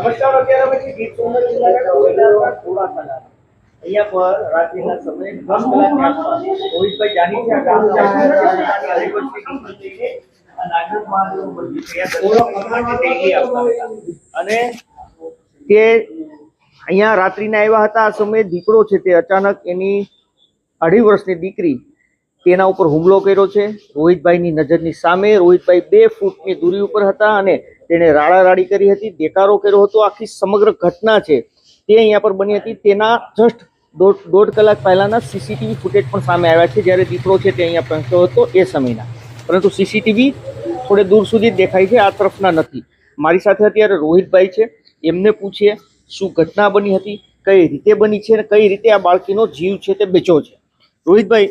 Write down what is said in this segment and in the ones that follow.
નમસ્કાર, અત્યારે અમે ગીર સોમનાથ જિલ્લાના કોડીનારના ઘોડાસા અહીંયા પર રાત્રિના સમયે 10 કલાકની આસપાસ રોહિતભાઈ જાની છે આ ગામના નાગનાથ મહાદેવનું મંદિર અને તે અહીંયા રાત્રિના આવ્યા હતા। આ સમયે દીકરો છે તે અચાનક એની 2.5 વર્ષની દીકરી તેના ઉપર હુમલો કર્યો છે। રોહિતભાઈની નજરની સામે રોહિતભાઈ 2 ફૂટની દૂરી ઉપર હતા અને તેણે રાડારાડી કરી હતી, દેકારો કર્યો હતો। આખી સમગ્ર ઘટના છે તે અહીંયા પર બની હતી। તેના જસ્ટ દોઢ કલાક પહેલાના સીસીટીવી ફૂટેજ પણ સામે આવ્યા છે જ્યારે દીકરો છે તે અહીંયા પહોંચ્યો હતો એ સમયના, પરંતુ સીસીટીવી થોડે દૂર સુધી દેખાય છે, આ તરફના નથી। મારી સાથે અત્યારે રોહિતભાઈ છે, એમને પૂછીએ શું ઘટના બની હતી, કઈ રીતે બની છે અને કઈ રીતે આ બાળકીનો જીવ છે તે બચ્યો છે। રોહિતભાઈ,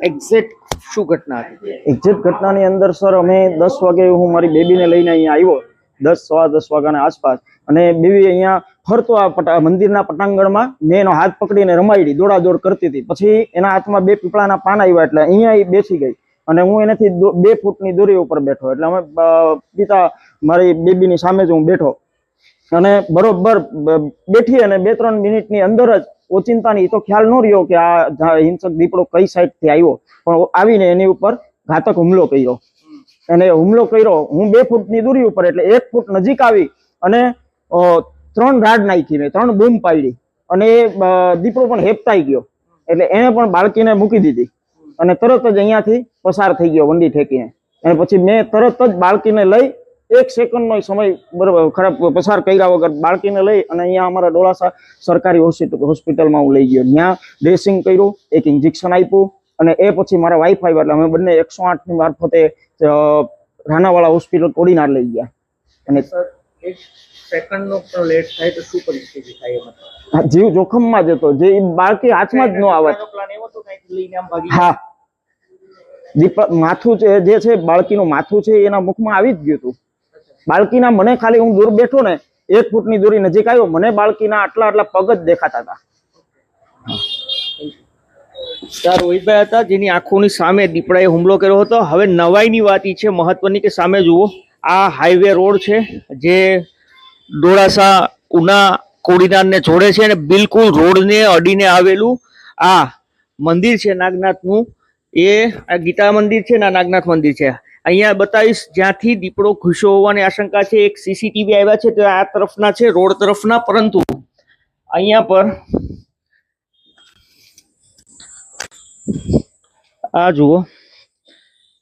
એક્ઝેક્ટ શું ઘટના હતી? એક્ઝેક્ટ ઘટનાની અંદર સર અમે 10 વાગે હું મારી બેબીને લઈને અહીંયા આવ્યો, 10 વાગ્યાના આસપાસ, અને બેબી અહીંયા ફરતો આ મંદિરના પટાંગણમાં મેં એનો હાથ પકડીને રમાડી દોડાદોડ કરતી હતી। પછી એના હાથમાં 2 પીપળાના પાન આવ્યા એટલે અહીંયા એ બેસી ગઈ અને હું એનાથી 2 ફૂટની દૂરી ઉપર બેઠો એટલે અમે પિતા મારી બેબીની સામે જ હું બેઠો અને બરોબર બેઠી અને 2-3 મિનિટની અંદર જ ઓચિંતાની તો ખ્યાલ ન રહ્યો કે આ હિંસક દીપડો કઈ સાઈડથી આવ્યો, પણ આવીને એની ઉપર ઘાતક હુમલો કર્યો। અને હુમલો કર્યો હું 2 ફૂટની દૂરી ઉપર એટલે 1 ફૂટ નજીક આવી અને 3 રાડ નાખીને 3 બૂમ પાડી અને દીપડો પણ હેપતાઈ ગયો એટલે એને પણ બાળકીને મૂકી દીધી અને તરત જ અહીંયાથી પસાર થઈ ગયો વંડી ઠેકીને। અને પછી મેં તરત જ બાળકીને લઈ 1 સેકન્ડનો સમય બરાબર ખરાબ પસાર કર્યા વગર બાળકીને લઈ અને અહીંયા અમારા ડોળાસા સરકારી હોસ્પિટલમાં હું લઈ ગયો। ત્યાં ડ્રેસિંગ કર્યું, 1 ઇન્જેક્શન આપ્યું અને એ પછી મારા વાઈફ આવ્યા એટલે અમે બંને 108ની મારફતે રાનાવાળા હોસ્પિટલ કોડીનાર લઈ ગયા। અને સેકન્ડનો પણ લેટ થાય તો શું પરિસ્થિતિ થાય? જીવ જોખમમાં જ હતો, જે બાળકી હાથમાં જ ન આવત। હા, માથું જે છે બાળકીનું માથું છે એના મુખમાં આવી જ ગયું હતું બાળકીના। મને ખાલી હું દૂર બેઠો ને 1 ફૂટની દૂરી નજીક આવ્યો, મને બાળકીના આટલા પગ જ દેખાતા હતા। રોહિતભાઈ હતા જેની આંખોની સામે દીપડાએ હુમલો કર્યો હતો। હવે નવાઈની વાત એ છે મહત્વની કે સામે જુઓ, આ હાઈવે રોડ છે જે ડોળાસા ઉના કોડીનારને જોડે છે અને બિલકુલ રોડને અડીને આવેલું આ મંદિર છે નાગનાથનું, એ આ ગીતા મંદિર છે ને નાગનાથ મંદિર છે। અહીંયા બતાવીશ જ્યાંથી દીપડો ઘૂસ્યો હોવાની આશંકા છે। એક સીસીટીવી આવ્યા છે તે આ તરફના છે, રોડ તરફના, પરંતુ અહીંયા પર આ જુઓ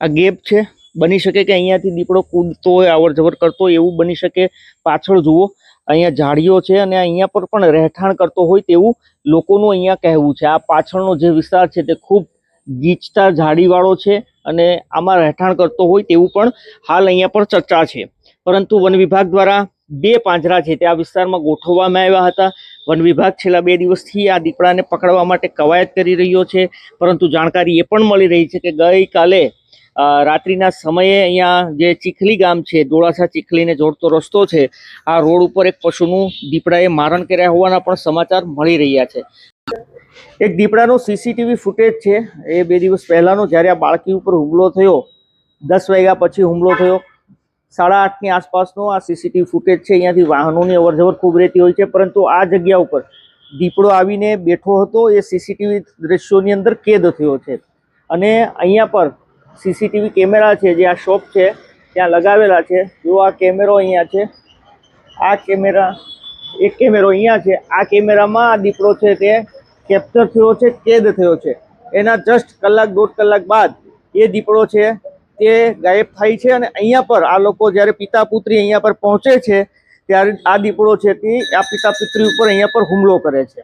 આ ગેપ છે, બની શકે કે અહીંયાથી દીપડો કૂદતો હોય, અવર જવર કરતો હોય એવું બની શકે। પાછળ જુઓ અહીંયા ઝાડીઓ છે અને અહીંયા પર પણ રહેઠાણ કરતો હોય તેવું લોકોનું અહીંયા કહેવું છે। આ પાછળનો જે વિસ્તાર છે તે ખૂબ ગીચતા ઝાડીવાળો છે અને આમાં રહેઠાણ કરતો હોય તેવું પણ હાલ અહીંયા પર ચર્ચા છે। પરંતુ વન વિભાગ દ્વારા 2 પાંજરા છે તે આ વિસ્તારમાં ગોઠવવામાં આવ્યા હતા। વન વિભાગ છેલ્લા 2 દિવસથી આ દીપડાને પકડવા માટે કવાયત કરી રહ્યો છે, પરંતુ જાણકારી એ પણ મળી રહી છે કે ગઈકાલે રાત્રિના સમયે અહીંયા જે ચીખલી ગામ છે, ડોળાસા ચીખલીને જોડતો રસ્તો છે, આ રોડ ઉપર એક પશુનું દીપડાએ મારણ કર્યા હોવાના પણ સમાચાર મળી રહ્યા છે। એક દીપડાનો સીસીટીવી ફૂટેજ છે એ 2 દિવસ પહેલાનો, જ્યારે આ બાળકી ઉપર હુમલો થયો, 10 વાગ્યા પછી હુમલો થયો, 8:30ની આસપાસનો આ સીસીટીવી ફૂટેજ છે। અહીંયાથી વાહનોની અવરજવર ખૂબ રહેતી હોય છે, પરંતુ આ જગ્યા ઉપર દીપડો આવીને બેઠો હતો એ સીસીટીવી દ્રશ્યોની અંદર કેદ થયો છે। અને અહીંયા પર સીસીટીવી કેમેરા છે જે આ શોપ છે ત્યાં લગાવેલા છે। જો આ કેમેરો અહીંયા છે, આ કેમેરા, એક કેમેરો અહીંયા છે, આ કેમેરામાં આ દીપડો છે તે કેપ્ચર થયો છે, કેદ થયો છે। એના જસ્ટ 1-1.5 કલાક બાદ એ દીપડો છે તે ગાયબ થાય છે અને અહીંયા પર આ લોકો જ્યારે પિતા પુત્રી અહીંયા પર પહોંચે છે ત્યારે આ દીપડો છે તે આ પિતા પુત્રી ઉપર અહીંયા પર હુમલો કરે છે,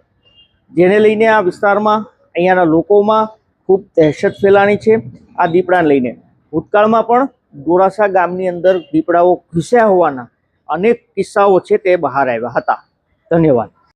જેને લઈને આ વિસ્તારમાં અહીંયાના લોકોમાં ખૂબ દહેશત ફેલાણી છે। આ દીપડાને લઈને ભૂતકાળમાં પણ ડોળાસા ગામની અંદર દીપડાઓ ઘૂસ્યા હોવાના અનેક કિસ્સાઓ છે તે બહાર આવ્યા હતા। ધન્યવાદ।